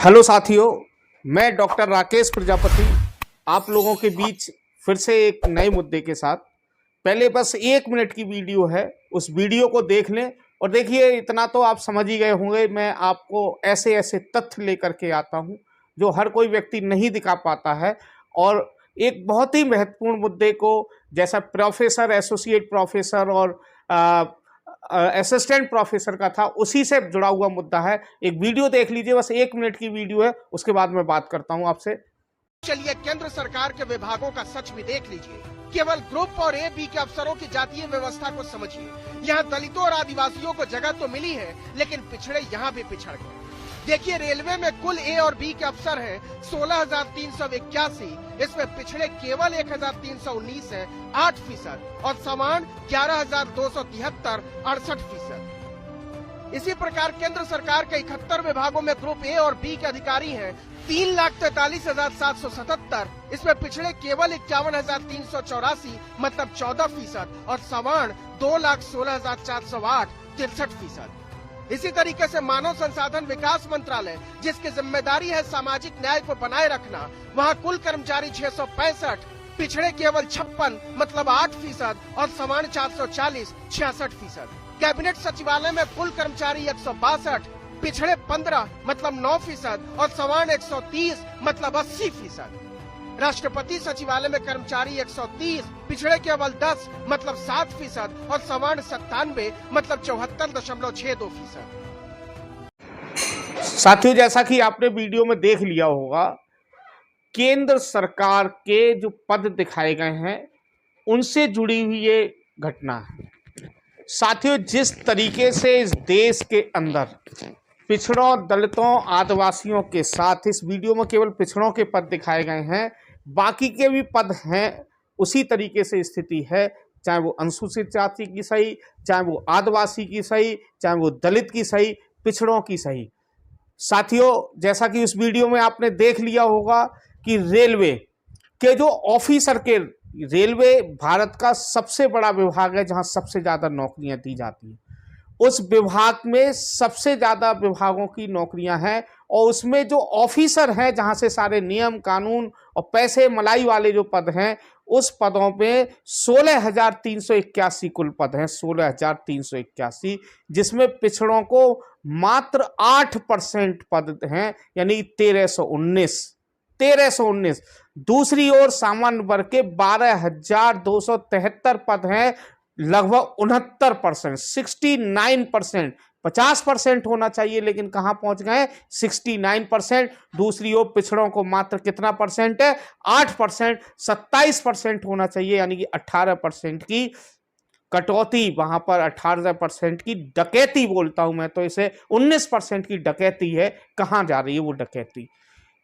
Hello साथियों, मैं doctor Rakesh Prajapati आप लोगों के बीच फिर से एक नए मुद्दे के साथ। पहले बस 1 मिनट की वीडियो है, उस वीडियो को देख लें और देखिए, इतना तो आप समझ ही गए होंगे। मैं आपको ऐसे ऐसे तथ्य लेकर के आता हूं जो हर कोई व्यक्ति नहीं दिखा पाता है, और एक बहुत ही महत्वपूर्ण मुद्दे को, जैसा प्रोफेसर, एसोसिएट प्रोफेसर और असिस्टेंट प्रोफेसर का था, उसी से जुड़ा हुआ मुद्दा है। एक वीडियो देख लीजिए, बस 1 मिनट की वीडियो है, उसके बाद मैं बात करता हूं आपसे। चलिए केंद्र सरकार के विभागों का सच भी देख लीजिए। केवल ग्रुप और ए बी के अफसरों की जातीय व्यवस्था को समझिए। यहाँ दलितों और आदिवासियों को जगह तो मिली है, लेकिन पिछड़े यहाँ भी पिछड़ गए। देखिए, रेलवे में कुल ए और बी के अफसर हैं 16,381, इसमें पिछड़े केवल 1,319 है, 8%, और समान 11,273, 68%। इसी प्रकार केंद्र सरकार के 71 विभागों में ग्रुप ए और बी के अधिकारी हैं 3,43,777, इसमें पिछड़े केवल 51,384, मतलब 14%, और सवर्ण 2,16,408, 63%। इसी तरीके से मानव संसाधन विकास मंत्रालय, जिसकी जिम्मेदारी है सामाजिक न्याय को बनाए रखना, वहाँ कुल कर्मचारी 665, पिछड़े केवल 56, मतलब 8%, और समान 440, 66%। कैबिनेट सचिवालय में कुल कर्मचारी 162, पिछड़े 15, मतलब 9%, और समान 130, मतलब 80%। राष्ट्रपति सचिवालय में कर्मचारी 130, पिछड़े केवल 10, मतलब 7%, और समान 97, मतलब 74.62%। साथियों, जैसा कि आपने वीडियो में देख लिया होगा, केंद्र सरकार के जो पद दिखाए गए हैं उनसे जुड़ी हुई ये घटना है। साथियों, जिस तरीके से इस देश के अंदर पिछड़ों, दलितों, आदिवासियों के साथ, इस वीडियो में केवल पिछड़ों के पद दिखाए गए हैं, बाकी के भी पद हैं, उसी तरीके से स्थिति है। चाहे वो अनुसूचित जाति की सही, चाहे वो आदिवासी की सही, चाहे वो दलित की सही, पिछड़ों की सही। साथियों, जैसा कि उस वीडियो में आपने देख लिया होगा कि रेलवे के जो ऑफिसर के, रेलवे भारत का सबसे बड़ा विभाग है जहां सबसे ज़्यादा नौकरियां दी जाती हैं। उस विभाग में सबसे ज़्यादा विभागों की नौकरियां हैं, और उसमें जो ऑफिसर हैं, जहां से सारे नियम कानून और पैसे मलाई वाले जो पद हैं, उस पदों पे 16,381 कुल पद हैं, 16,381, जिसमें पिछड़ों को मात्र 8% पद हैं, यानी 1319। दूसरी ओर सामान्य वर्ग के 12,273 पद हैं, लगभग 69%, 69%। 50% होना चाहिए, लेकिन कहां पहुंच गए? 69%। दूसरी ओर पिछड़ों को मात्र कितना परसेंट है? 8%। 27% होना चाहिए, यानी कि 18% की कटौती। वहां पर 18% की डकैती बोलता हूं मैं तो इसे, 19% की डकैती है। कहां जा रही है वो डकैती?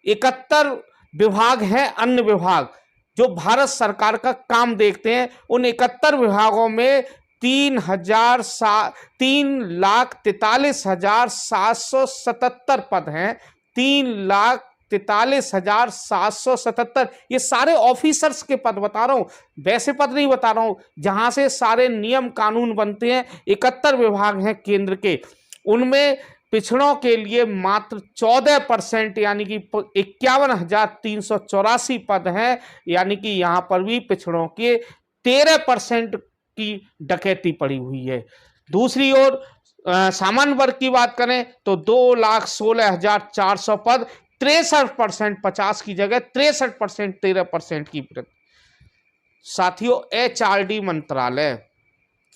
71 विभाग हैं, अन्य विभाग जो भारत सरकार का काम देखते हैं। उन 71 विभागों में 3,43,777 पद हैं। 3,43,777, ये सारे ऑफिसर्स के पद बता रहा हूं, वैसे पद नहीं बता रहा हूं जहां से सारे नियम कानून बनते हैं। 71 विभाग हैं केंद्र के, उनमें पिछड़ों के लिए मात्र 14%, यानी कि 51,384 पद हैं, यानी कि यहां पर भी पिछड़ों के 13% की डकैती पड़ी हुई है। दूसरी ओर सामान्य वर्ग की बात करें तो 2,16,400 पद, 63%, 50 की जगह 63%, 13% की। साथियों, HRD मंत्रालय,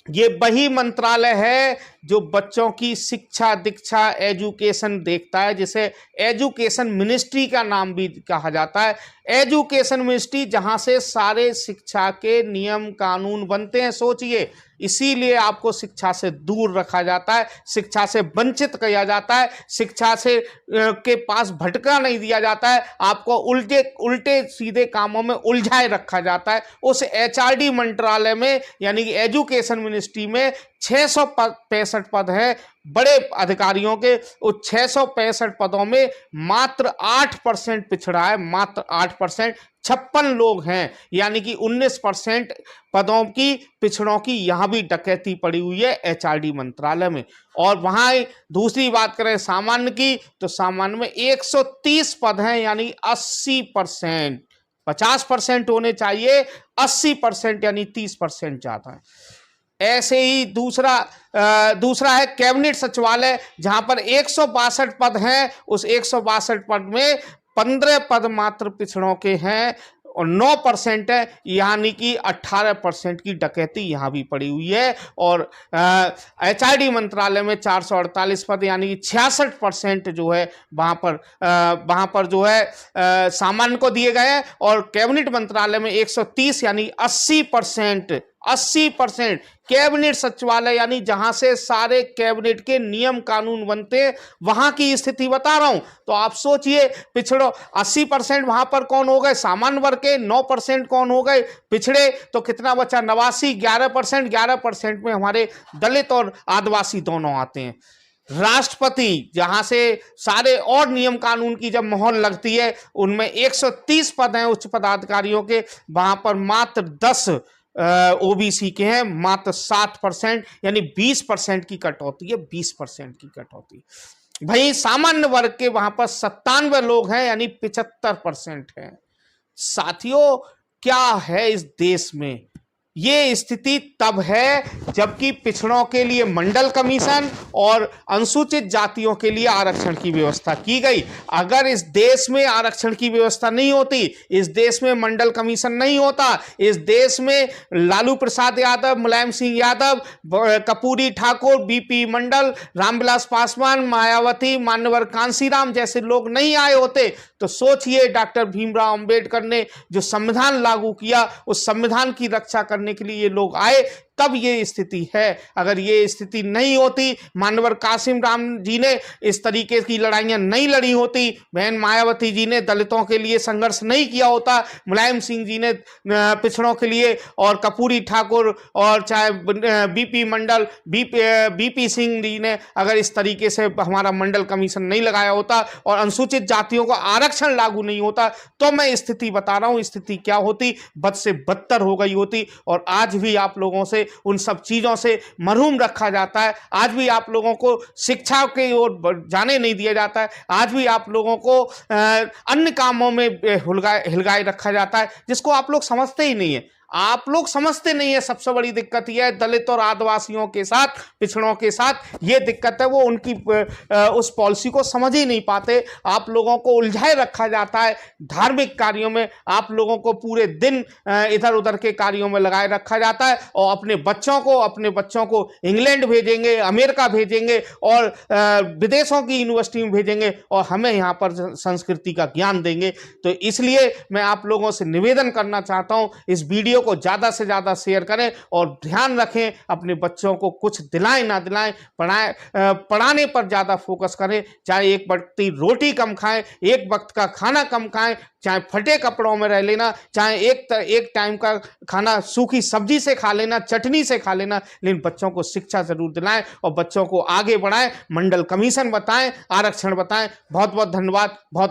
ये वही मंत्रालय है जो बच्चों की शिक्षा, दीक्षा, एजुकेशन देखता है, जिसे एजुकेशन मिनिस्ट्री का नाम भी कहा जाता है। एजुकेशन मिनिस्ट्री, जहां से सारे शिक्षा के नियम कानून बनते हैं। सोचिए, इसीलिए आपको शिक्षा से दूर रखा जाता है, शिक्षा से वंचित किया जाता है, शिक्षा से के पास भटका नहीं दिया जाता है, आपको उल्टे सीधे कामों में उलझाए रखा जाता है। उस HRD मंत्रालय में, यानी कि एजुकेशन मिनिस्ट्री में 665 पद हैं बड़े अधिकारियों के। उस 665 पदों में मात्र 8% पिछड़ा है, मात्र 8%। 56 लोग हैं, यानी कि 19% पदों की पिछड़ों की यहां भी डकैती पड़ी हुई है एचआरडी मंत्रालय में। और वहां दूसरी बात करें सामान्य की, तो सामान्य में 130 पद हैं, यानी 80%। 50% होने चाहिए, 80% यानी 30% ज्यादा है। ऐसे ही दूसरा है कैबिनेट सचिवालय, जहां पर 162 पद हैं। उस 162 पद में 15 पद मात्र पिछड़ों के हैं और 9% है, यानी कि 18% की डकैती यहां भी पड़ी हुई है। और एचआरडी मंत्रालय में 448 पद, यानी कि 66% जो है वहां पर जो है सामान्य को दिए गए हैं। और कैबिनेट मंत्रालय में 130, यानी 80% कैबिनेट सचिवालय, यानी जहां से सारे कैबिनेट के नियम कानून बनते हैं, वहां की स्थिति बता रहा हूं। तो आप सोचिए, पिछड़ो 80% वहां पर कौन हो गए, सामान्य वर्ग के। 9% कौन हो गए, पिछड़े। तो कितना बचा, 89। 11% में हमारे दलित और आदिवासी दोनों आते हैं। राष्ट्रपति, जहां से सारे और नियम कानून की जब मोहर लगती है, उनमें 130 पद हैं उच्च पदाधिकारियों के, वहां पर मात्र 10 ओबीसी के हैं, मात्र 7%, यानी 20% की कटौती है, 20% की कटौती। भाई सामान्य वर्ग के वहां पर 97 लोग हैं, यानी 75% हैं। साथियों, क्या है इस देश में, ये स्थिति तब है जबकि पिछड़ों के लिए मंडल कमीशन और अनुसूचित जातियों के लिए आरक्षण की व्यवस्था की गई। अगर इस देश में आरक्षण की व्यवस्था नहीं होती, इस देश में मंडल कमीशन नहीं होता, इस देश में लालू प्रसाद यादव, मुलायम सिंह यादव, कपूरी ठाकुर, बीपी मंडल, रामविलास पासवान, मायावती, मान्यवर कांसीराम जैसे लोग नहीं आए होते, तो सोचिए डॉक्टर भीमराव अंबेडकर ने जो संविधान लागू किया, उस संविधान की रक्षा करने के लिए ये लोग आए, तब ये स्थिति है। अगर ये स्थिति नहीं होती, मान्यवर कासिम राम जी ने इस तरीके की लड़ाइयां नहीं लड़ी होती, बहन मायावती जी ने दलितों के लिए संघर्ष नहीं किया होता, मुलायम सिंह जी ने पिछड़ों के लिए, और कपूरी ठाकुर और चाहे बीपी मंडल, बीपी सिंह जी ने अगर इस तरीके से हमारा मंडल कमीशन नहीं लगाया होता और अनुसूचित जातियों को आरक्षण लागू नहीं होता, तो मैं स्थिति बता रहा हूं, स्थिति क्या होती, बद से बदतर हो गई होती। और आज भी आप लोगों से उन सब चीजों से महरूम रखा जाता है। आज भी आप लोगों को शिक्षा की ओर जाने नहीं दिया जाता है। आज भी आप लोगों को अन्य कामों में हिलगाए रखा जाता है, जिसको आप लोग समझते ही नहीं है। आप लोग समझते नहीं है, सबसे बड़ी दिक्कत यह है, दलित और आदिवासियों के साथ, पिछड़ों के साथ ये दिक्कत है, वो उनकी उस पॉलिसी को समझ ही नहीं पाते। आप लोगों को उलझाए रखा जाता है धार्मिक कार्यों में, आप लोगों को पूरे दिन इधर उधर के कार्यों में लगाए रखा जाता है, और अपने बच्चों को इंग्लैंड भेजेंगे, अमेरिका भेजेंगे और विदेशों की यूनिवर्सिटी में भेजेंगे, और हमें यहाँ पर संस्कृति का ज्ञान देंगे। तो इसलिए मैं आप लोगों से निवेदन करना चाहता हूँ, इस वीडियो को ज्यादा से ज्यादा शेयर करें और ध्यान रखें, अपने बच्चों को कुछ दिलाएं ना दिलाएं, पढ़ाने पर ज्यादा फोकस करें। चाहे एक वक्त की रोटी कम खाएं, एक वक्त का खाना कम खाएं, चाहे फटे कपड़ों में रह लेना, चाहे एक टाइम का खाना सूखी सब्जी से खा लेना, चटनी से खा लेना, लेकिन बच्चों को शिक्षा जरूर दिलाएं और बच्चों को आगे बढ़ाएं। मंडल कमीशन बताएं, आरक्षण बताएं। बहुत बहुत धन्यवाद। बहुत